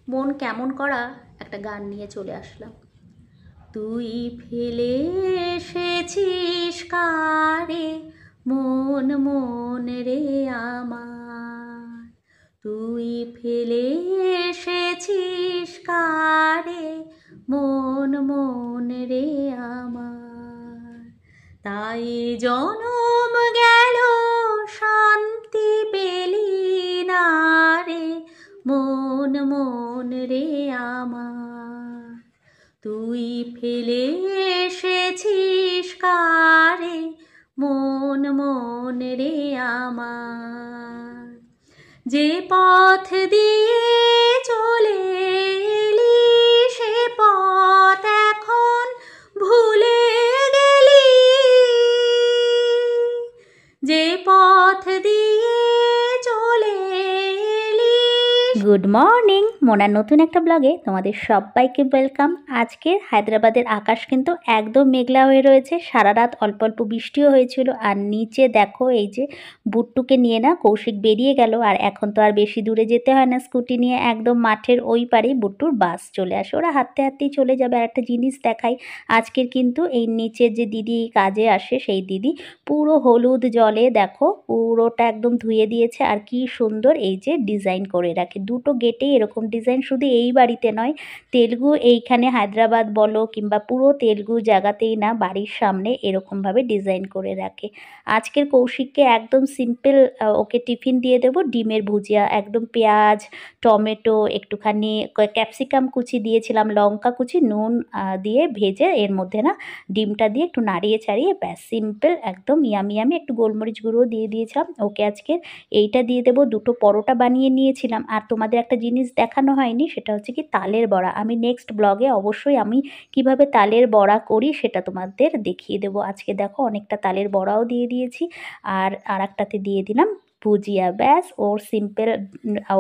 মন কেমন করা একটা গান নিয়ে চলে আসলাম। তুই ফেলে এসেছিস কারে মন মন রে আমার, তুই ফেলে এসেছিস কারে মন মন রে আমার, তাই জনম গেল শান্তি পেলি না রে মন মন রে আমার, তুই ফেলে এসেছিস কারে মন মন রে আমার, যে পথ দিয়ে চলে এলি সে পথ এখন ভুলে গেলি, যে পথ দিয়ে চলে এলি। গুড মর্নিং, মোনার নতুন একটা ব্লগে তোমাদের সবাইকে ওয়েলকাম। আজকের হায়দ্রাবাদের আকাশ কিন্তু একদম মেঘলা হয়ে রয়েছে, সারা রাত অল্প অল্প বৃষ্টিও হয়েছিল। আর নিচে দেখো এই যে বুট্টুকে নিয়ে না কৌশিক বেরিয়ে গেল, আর এখন তো আর বেশি দূরে যেতে হয় না স্কুটি নিয়ে, একদম মাঠের ওই পারেই বুট্টুর বাস চলে আসে, ওরা হাঁটতে হাঁটতেই চলে যাবে। আর একটা জিনিস দেখাই, আজকের কিন্তু এই নিচের যে দিদি কাজে আসে সেই দিদি পুরো হলুদ জলে দেখো পুরোটা একদম ধুয়ে দিয়েছে, আর কি সুন্দর এই যে ডিজাইন করে রাখে। দুটো গেটেই এরকম ডিজাইন, শুধু এই বাড়িতে নয়, তেলুগু এইখানে হায়দ্রাবাদ বলো কিংবা পুরো তেলুগু জায়গাতেই না বাড়ির সামনে এরকমভাবে ডিজাইন করে রাখে। আজকের কৌশিককে একদম সিম্পল ওকে টিফিন দিয়ে দেবো, ডিমের ভুজিয়া, একদম পেঁয়াজ টমেটো একটুখানি ক্যাপসিকাম কুচি দিয়েছিলাম, লঙ্কা কুচি, নুন দিয়ে ভেজে এর মধ্যে না ডিমটা দিয়ে একটু নাড়িয়ে চাড়িয়ে ব্যাস সিম্পল একদম ইয়ামি ইয়ামি, একটু গোলমরিচ গুঁড়ো দিয়ে দিয়েছিলাম ওকে। আজকে এইটা দিয়ে দেবো। দুটো পরোটা বানিয়ে নিয়েছিলাম। আর তোমাদের একটা জিনিস দেখানো হয়নি, সেটা হচ্ছে কি তালের বড়া। আমি নেক্সট ব্লগে অবশ্যই আমি কিভাবে তালের বড়া করি সেটা তোমাদের দেখিয়ে দেবো। আজকে দেখো অনেকটা তালের বড়াও দিয়ে দিয়েছি, আর একটাতে দিয়ে দিলাম ভুজিয়া। ব্যাস ওর সিম্পল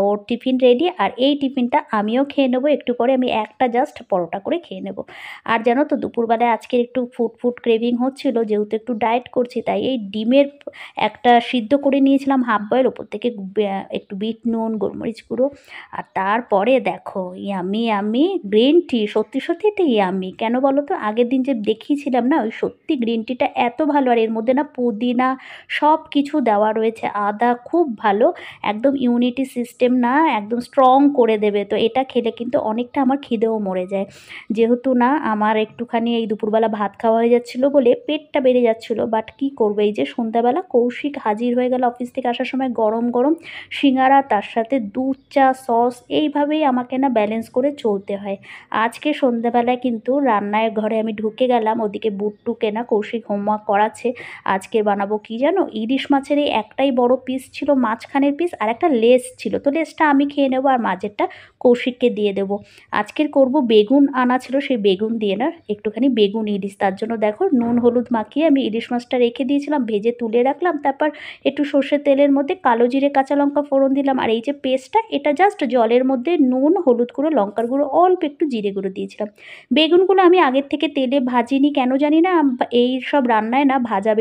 ওর টিফিন রেডি। আর এই টিফিনটা আমিও খেয়ে নেবো একটু পরে, আমি একটা জাস্ট পরোটা করে খেয়ে নেবো। আর জানো তো দুপুরবেলায় আজকে একটু ফুড ক্রেভিং হচ্ছিল, যেহেতু একটু ডায়েট করছি, তাই এই ডিমের একটা সিদ্ধ করে নিয়েছিলাম হাফ বয়েল, ওপর থেকে একটু বিট নুন গোলমরিচ গুঁড়ো, আর তারপরে দেখো ইয়ামি ইয়ামি গ্রিন টি। সত্যি সত্যি এটা ইয়ামি, কেন বলো তো, আগের দিন যে দেখিয়েছিলাম না, ওই সত্যি গ্রিন টিটা এত ভালো। আর এর মধ্যে না পুদিনা সব কিছু দেওয়া রয়েছে, আদা, খুব ভালো, একদম ইমিউনিটি সিস্টেম না একদম স্ট্রং করে দেবে। তো এটা খেলে কিন্তু অনেকটা আমার খিদেও মরে যায়, যেহেতু না আমার একটুখানি এই দুপুরবেলা ভাত খাওয়া হয়ে যাচ্ছিলো বলে পেটটা বেড়ে যাচ্ছিলো। বাট কি করবো, এই যে সন্ধ্যাবেলা কৌশিক হাজির হয়ে গেল অফিস থেকে আসার সময়, গরম গরম সিঙ্গারা, তার সাথে দুধ চা সস, এইভাবেই আমাকে না ব্যালেন্স করে চলতে হয়। আজকে সন্ধ্যাবেলায় কিন্তু রান্নার ঘরে আমি ঢুকে গেলাম, ওদিকে বুট্টুকে না কৌশিক হোমওয়ার্ক করাচ্ছে। আজকে বানাবো কি জানো, ইলিশ মাছের এই একটাই বড় পিস ছিল, মাঝখানের পিস, আর একটা লেস ছিল, তো লেসটা আমি খেয়ে নেবো আর মাঝেরটা কৌশিককে দিয়ে দেবো। আজকের করব বেগুন আনা ছিল, সেই বেগুন দিয়ে না একটুখানি বেগুন ইলিশ, তার জন্য দেখো নুন হলুদ মাখিয়ে আমি ইলিশ মাছটা রেখে দিয়েছিলাম, ভেজে তুলে রাখলাম। তারপর একটু সর্ষের তেলের মধ্যে কালো জিরে কাঁচা লঙ্কা ফোড়ন দিলাম। আর এই যে পেস্টটা, এটা জাস্ট জলের মধ্যে নুন হলুদ গুঁড়ো লঙ্কার গুঁড়ো অল্প একটু জিরে গুঁড়ো দিয়েছিলাম। বেগুনগুলো আমি আগের থেকে তেলে ভাজিনি, কেন জানি না এই সব রান্নায় না ভাজা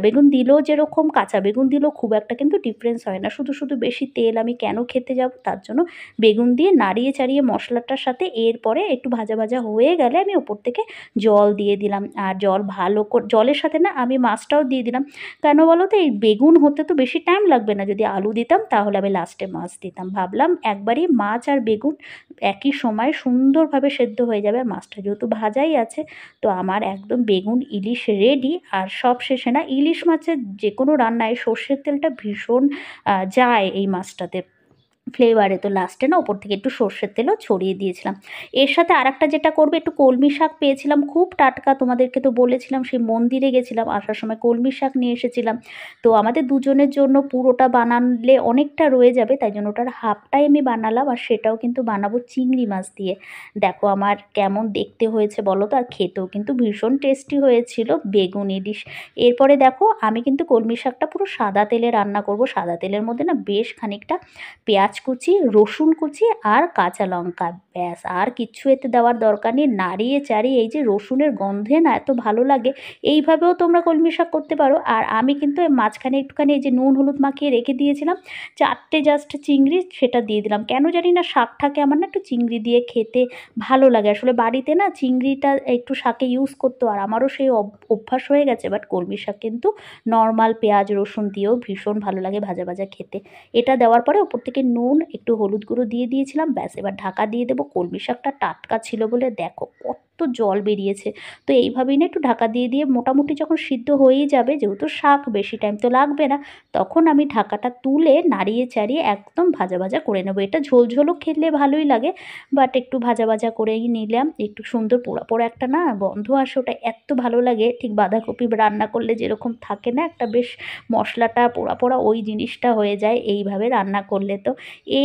বেগুন দিলেও যেরকম কাঁচা বেগুন দিলেও খুব একটা কিন্তু ডিফারেন্স হয় না। শুধু শুধু বেশি তেল আমি কেন খেতে যাব, তার জন্য বেগুন দিয়ে নাড়িয়ে চাড়িয়ে মশলাটার সাথে এরপরে একটু ভাজা ভাজা হয়ে গেলে আমি ওপর থেকে জল দিয়ে দিলাম। আর জল ভালো করে, জলের সাথে না আমি মাছটাও দিয়ে দিলাম। কেন বলো তো, এই বেগুন হতে তো বেশি টাইম লাগবে না, যদি আলু দিতাম তাহলে আমি লাস্টে মাছ দিতাম। ভাবলাম একবারই মাছ আর বেগুন একই সময় সুন্দরভাবে সেদ্ধ হয়ে যাবে, আর মাছটা যেহেতু ভাজাই আছে, তো আমার একদম বেগুন ইলিশ রেডি। আর সব শেষে না ইলিশ মাছের যে কোনো রান্নায় সর্ষের তেলটা ভীষণ যায় এই মাছটাতে ফ্লেভারে, তো লাস্টে না ওপর থেকে একটু সর্ষের তেলও ছড়িয়ে দিয়েছিলাম। এর সাথে আরেকটা যেটা করবে, একটু কলমি শাক পেয়েছিলাম খুব টাটকা, তোমাদেরকে তো বলেছিলাম সেই মন্দিরে গেছিলাম, আসার সময় কলমি শাক নিয়ে এসেছিলাম। তো আমাদের দুজনের জন্য পুরোটা বানালে অনেকটা রয়ে যাবে, তাই জন্য ওটার হাফটাই আমি বানালাম, আর সেটাও কিন্তু বানাবো চিংড়ি মাছ দিয়ে। দেখো আমার কেমন দেখতে হয়েছে বলো তো, আর খেতেও কিন্তু ভীষণ টেস্টি হয়েছিল বেগুন ইলিশ। এরপরে দেখো আমি কিন্তু কলমি শাকটা পুরো সাদা তেলে রান্না করব। সাদা তেলের মধ্যে না বেশ খানিকটা পেঁয়াজ কুচি, রসুন কুচি আর কাঁচা লঙ্কা, ব্যাস আর কিচ্ছু এতে দেওয়ার দরকার নেই। নাড়িয়ে চাড়িয়ে এই যে রসুনের গন্ধে না এত ভালো লাগে, এইভাবেও তোমরা কলমি শাক করতে পারো। আর আমি কিন্তু মাঝখানে একটুখানি এই যে নুন হলুদ মাখিয়ে রেখে দিয়েছিলাম 4টে জাস্ট চিংড়ি, সেটা দিয়ে দিলাম। কেন জানি না শাকটাকে আমার না একটু চিংড়ি দিয়ে খেতে ভালো লাগে। আসলে বাড়িতে না চিংড়িটা একটু শাকে ইউজ করতো, আর আমারও সেই অভ্যাস হয়ে গেছে। বাট কলমি শাক কিন্তু নর্মাল পেঁয়াজ রসুন দিয়েও ভীষণ ভালো লাগে ভাজা ভাজা খেতে। এটা দেওয়ার পরে ওপর থেকে নুন একটু হলুদ গুঁড়ো দিয়ে দিয়েছিলাম, ব্যাস এবার ঢাকা দিয়ে দেবো। কলমি শাকটা টাটকা ছিল বলে দেখো কত জল বেরিয়েছে। তো এইভাবেই না একটু ঢাকা দিয়ে দিয়ে মোটামুটি যখন সিদ্ধ হয়েই যাবে, যেহেতু শাক বেশি টাইম তো লাগবে না, তখন আমি ঢাকাটা তুলে নাড়িয়ে চাড়িয়ে একদম ভাজা ভাজা করে নেবো। এটা ঝোল ঝোলও খেলে ভালোই লাগে, বাট একটু ভাজা ভাজা করেই নিলাম। একটু সুন্দর পোড়া পোড়া একটা না গন্ধ আসে, ওটা এত ভালো লাগে। ঠিক বাঁধাকপি রান্না করলে যেরকম থাকে না একটা বেশ মশলাটা পোড়া পোড়া, ওই জিনিসটা হয়ে যায় এইভাবে রান্না করলে। তো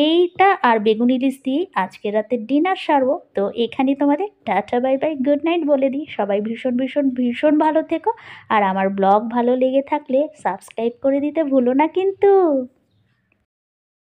এইটা আর বেগুন ইলিশ দিয়েই আজকে রাতের ডিনার সারবো। তো এখানেই তোমাদের tata bye bye good night বলে দিই। সবাই ভীষণ ভীষণ ভীষণ ভালো থেকো, আর আমার ব্লগ ভালো লেগে থাকলে সাবস্ক্রাইব করে দিতে ভুলো না কিন্তু।